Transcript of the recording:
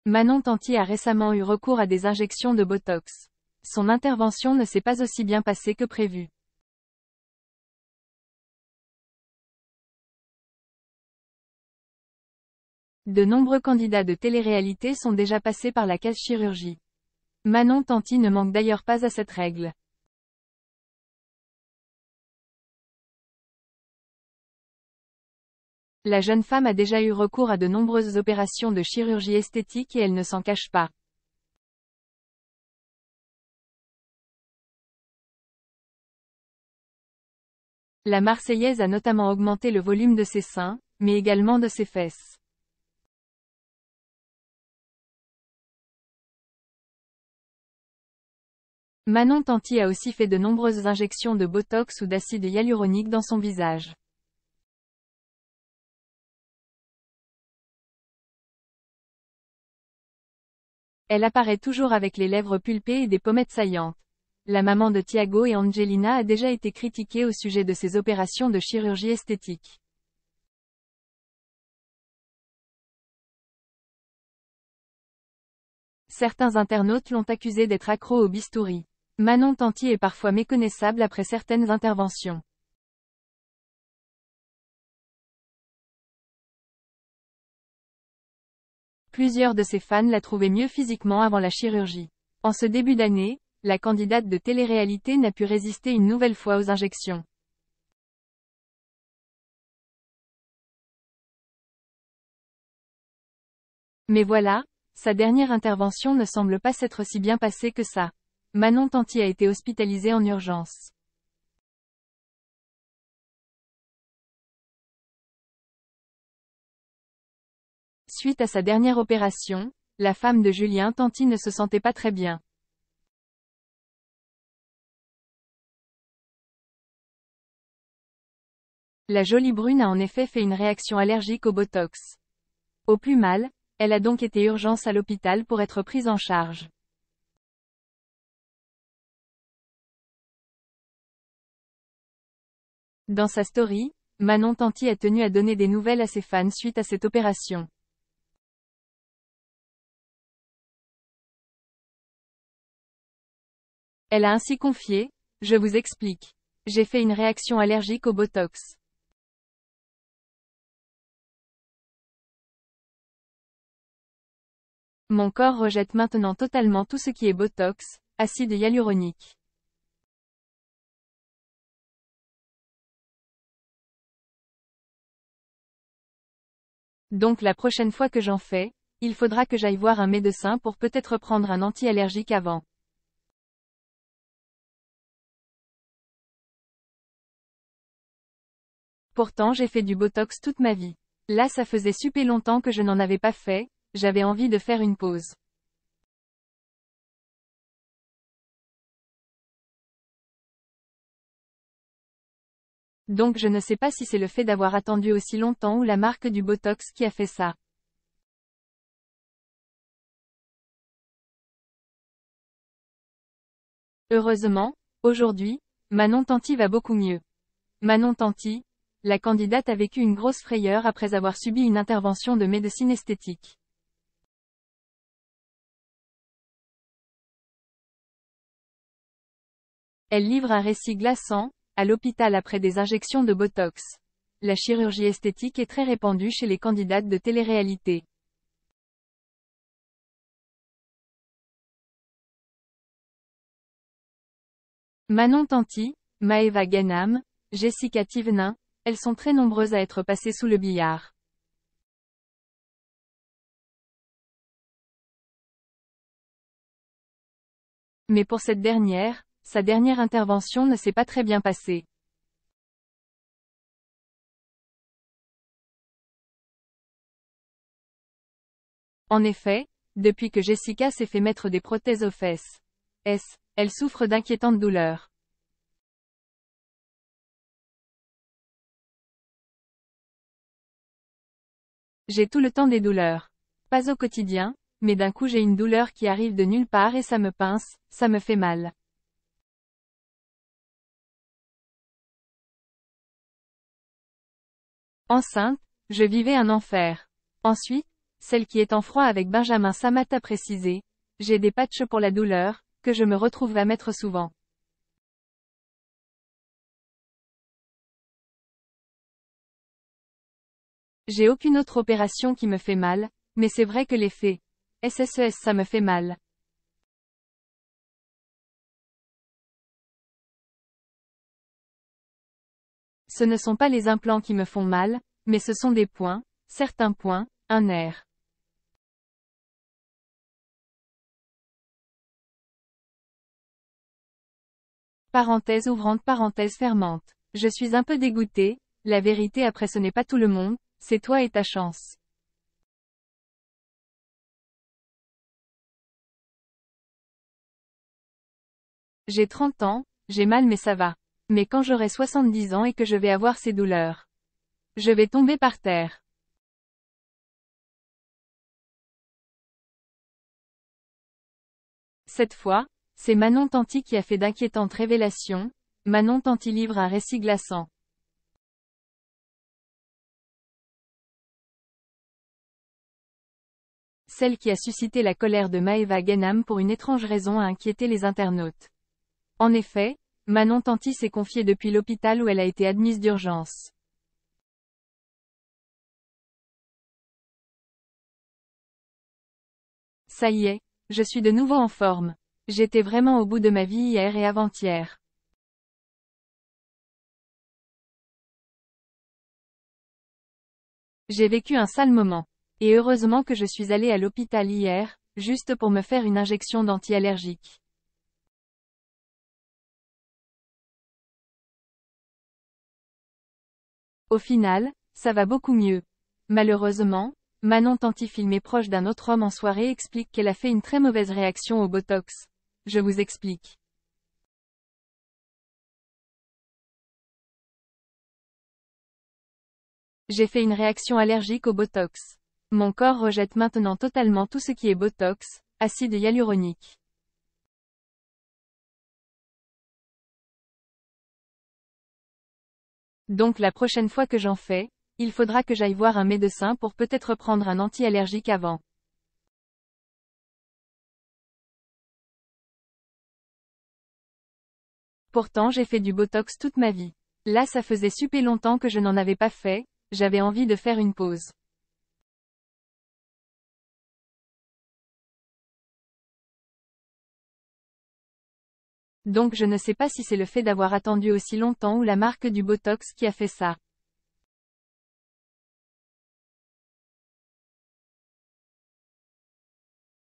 Manon Tanti a récemment eu recours à des injections de Botox. Son intervention ne s'est pas aussi bien passée que prévu. De nombreux candidats de télé-réalité sont déjà passés par la case chirurgie. Manon Tanti ne manque d'ailleurs pas à cette règle. La jeune femme a déjà eu recours à de nombreuses opérations de chirurgie esthétique et elle ne s'en cache pas. La Marseillaise a notamment augmenté le volume de ses seins, mais également de ses fesses. Manon Tanti a aussi fait de nombreuses injections de Botox ou d'acide hyaluronique dans son visage. Elle apparaît toujours avec les lèvres pulpées et des pommettes saillantes. La maman de Thiago et Angelina a déjà été critiquée au sujet de ses opérations de chirurgie esthétique. Certains internautes l'ont accusée d'être accro au bistouri. Manon Tanti est parfois méconnaissable après certaines interventions. Plusieurs de ses fans la trouvaient mieux physiquement avant la chirurgie. En ce début d'année, la candidate de télé-réalité n'a pu résister une nouvelle fois aux injections. Mais voilà, sa dernière intervention ne semble pas s'être si bien passée que ça. Manon Tanti a été hospitalisée en urgence. Suite à sa dernière opération, la femme de Julien Tanti ne se sentait pas très bien. La jolie brune a en effet fait une réaction allergique au Botox. Au plus mal, elle a donc été urgence à l'hôpital pour être prise en charge. Dans sa story, Manon Tanti a tenu à donner des nouvelles à ses fans suite à cette opération. Elle a ainsi confié, « Je vous explique. J'ai fait une réaction allergique au Botox. Mon corps rejette maintenant totalement tout ce qui est Botox, acide hyaluronique. Donc la prochaine fois que j'en fais, il faudra que j'aille voir un médecin pour peut-être prendre un anti-allergique avant. » Pourtant j'ai fait du Botox toute ma vie. Là ça faisait super longtemps que je n'en avais pas fait, j'avais envie de faire une pause. Donc je ne sais pas si c'est le fait d'avoir attendu aussi longtemps ou la marque du Botox qui a fait ça. Heureusement, aujourd'hui, Manon Tanti va beaucoup mieux. Manon Tanti, la candidate a vécu une grosse frayeur après avoir subi une intervention de médecine esthétique. Elle livre un récit glaçant, à l'hôpital après des injections de Botox. La chirurgie esthétique est très répandue chez les candidates de télé-réalité. Manon Tanti, Maëva Ganam, Jessica Thévenin, elles sont très nombreuses à être passées sous le billard. Mais pour cette dernière, sa dernière intervention ne s'est pas très bien passée. En effet, depuis que Jessica s'est fait mettre des prothèses aux fesses, elle souffre d'inquiétantes douleurs. J'ai tout le temps des douleurs. Pas au quotidien, mais d'un coup j'ai une douleur qui arrive de nulle part et ça me pince, ça me fait mal. Enceinte, je vivais un enfer. Ensuite, Celle qui est en froid avec Benjamin Samat a précisé. J'ai des patchs pour la douleur, que je me retrouve à mettre souvent. J'ai aucune autre opération qui me fait mal, mais c'est vrai que l'effet SSES ça me fait mal. Ce ne sont pas les implants qui me font mal, mais ce sont des points, certains points, un nerf. Parenthèse ouvrante parenthèse fermante. Je suis un peu dégoûtée, la vérité après ce n'est pas tout le monde, c'est toi et ta chance. J'ai 30 ans, j'ai mal mais ça va. Mais quand j'aurai 70 ans et que je vais avoir ces douleurs, je vais tomber par terre. Cette fois, c'est Manon Tanti qui a fait d'inquiétantes révélations. Manon Tanti livre un récit glaçant. Celle qui a suscité la colère de Maeva Genam pour une étrange raison a inquiété les internautes. En effet, Manon Tanti s'est confiée depuis l'hôpital où elle a été admise d'urgence. Ça y est, je suis de nouveau en forme. J'étais vraiment au bout de ma vie hier et avant-hier. J'ai vécu un sale moment. Et heureusement que je suis allée à l'hôpital hier, juste pour me faire une injection d'anti-allergique. Au final, ça va beaucoup mieux. Malheureusement, Manon Tanti filmée proche d'un autre homme en soirée explique qu'elle a fait une très mauvaise réaction au Botox. Je vous explique. J'ai fait une réaction allergique au Botox. Mon corps rejette maintenant totalement tout ce qui est Botox, acide hyaluronique. Donc la prochaine fois que j'en fais, il faudra que j'aille voir un médecin pour peut-être prendre un anti-allergique avant. Pourtant j'ai fait du Botox toute ma vie. Là ça faisait super longtemps que je n'en avais pas fait, j'avais envie de faire une pause. Donc je ne sais pas si c'est le fait d'avoir attendu aussi longtemps ou la marque du Botox qui a fait ça.